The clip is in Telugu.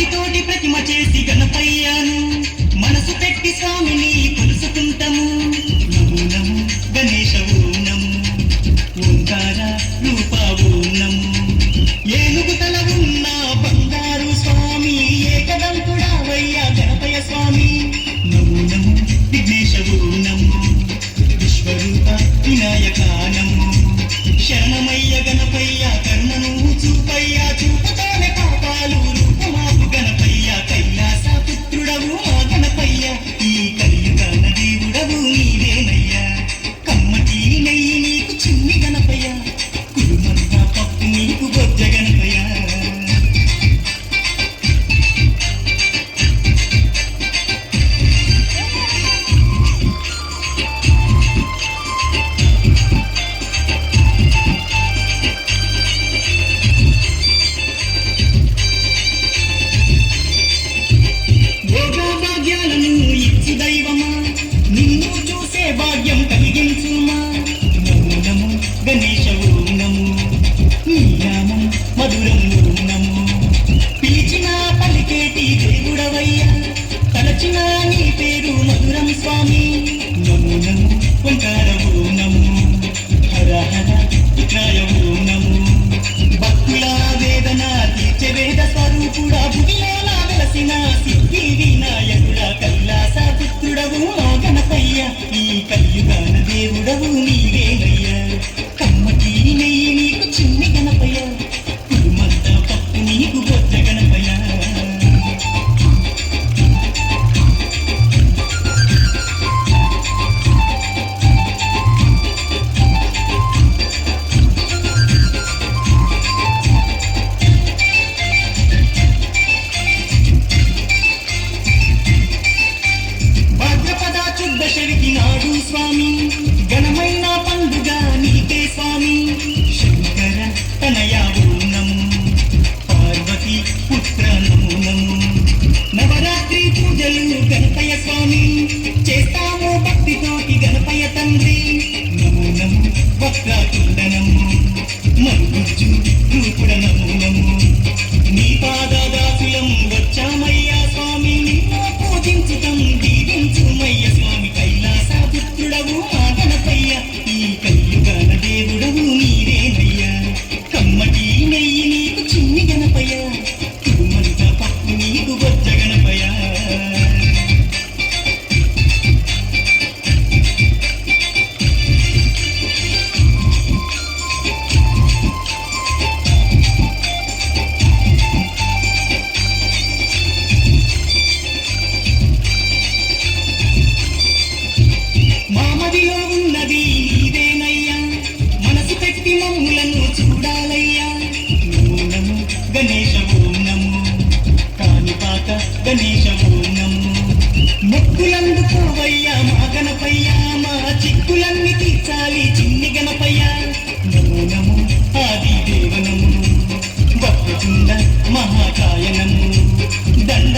మట్టితోటి ప్రతిమ చేసి గణపయ్యాను మనసు పెట్టి స్వామిని కొలుసుకుంటాము. నమో నమో గణేశవు నమో ఓంకార రూపావు నమో. ఏనుగు తల ఉన్న బంగారు స్వామి ఏకదంతుడావయ్యా గణపయ్య స్వామి. నమో నమో విఘ్నేశవు నమో విశ్వరూప వినాయక నమో. శరణమయ్య గణపయ్య కర్ణను చూపయ్య చూపుతానే పాపాలు రూపమాపు గణపయ్య. కైలాస పుత్రుడవు మా గణపయ్య ఈ కలియుగాన దేవుడవు నీవేనయ్యా. కమ్మటి నెయ్యి నీకు చిన్ని గణపయ్య కురుమంతా పప్పు నీకు బొజ్జ గణపయ్య. భాగ్యాలను ఇచ్చు దైవమా నిన్ను చూసే భాగ్యం కలిగించుమా. నమో నమో గణేశవు నమో నీ నామం మధురం నమో. పిలిచిన పలికేటి దేవుడవయ్యా తలచిన నీ పేరు మధురం స్వామి. నమో నమో ఓంకారవు నమో హర హర విక్రాయవు నమో. భక్తుల వేదన తీర్చే వేద స్వరూపుడా భువిలోన వెలసిన సిద్ధి వినాయకుడా. కైలాస పుత్రుడవు మా గణపయ్య ఈ కలియుగాన దేవుడవు నీవేనయ్యా. కమ్మటి నెయ్యి నీకు చిన్ని గణపయ్య కురుమంత పప్పు నీకు బొజ్జ గణపయ్య. శరికి నాడు స్వామి ఘనమైన పండుగ నీకే స్వామి. శంకర తనయావు నమో పార్వతి పుత్ర నమో నమో. నవరాత్రి పూజలు గణపయ్య స్వామి చేస్తాము భక్తితోటి గణపయ్య తండ్రి. నమో నమో వక్రతుండ నమో మరుగుజ్జు రూపుడ నమో నమో. నీ పాదదాసులం వచ్చామయ్యా స్వామి నిన్ను పూజించుతం దీవించుమయ్య స్వామి. కైలాస పుత్రుడవు మా గణపయ్య ఈ కలియుగాన దేవుడవు నీవేనయ్యా. కమ్మటి నెయ్యి నీకు చిన్ని గణపయ్య కురుమంత పప్పు నీకు బొజ్జ గణపయ్య. మామదిలో ఉన్నది నీవేనయ్యా మనసు పెట్టి మమ్ములను చూడాలయ్యా. నమో నమో గణేశవు నమో కాణిపాక గణేశవు నమో. మొక్కులందుకోవయ్యా మా గణపయ్య మా చిక్కులన్నీ తీర్చాలి చిన్ని గణపయ్య. నమో నమో ఆది దేవ నమో వక్రతుండ మహాకాయ నమో. దండ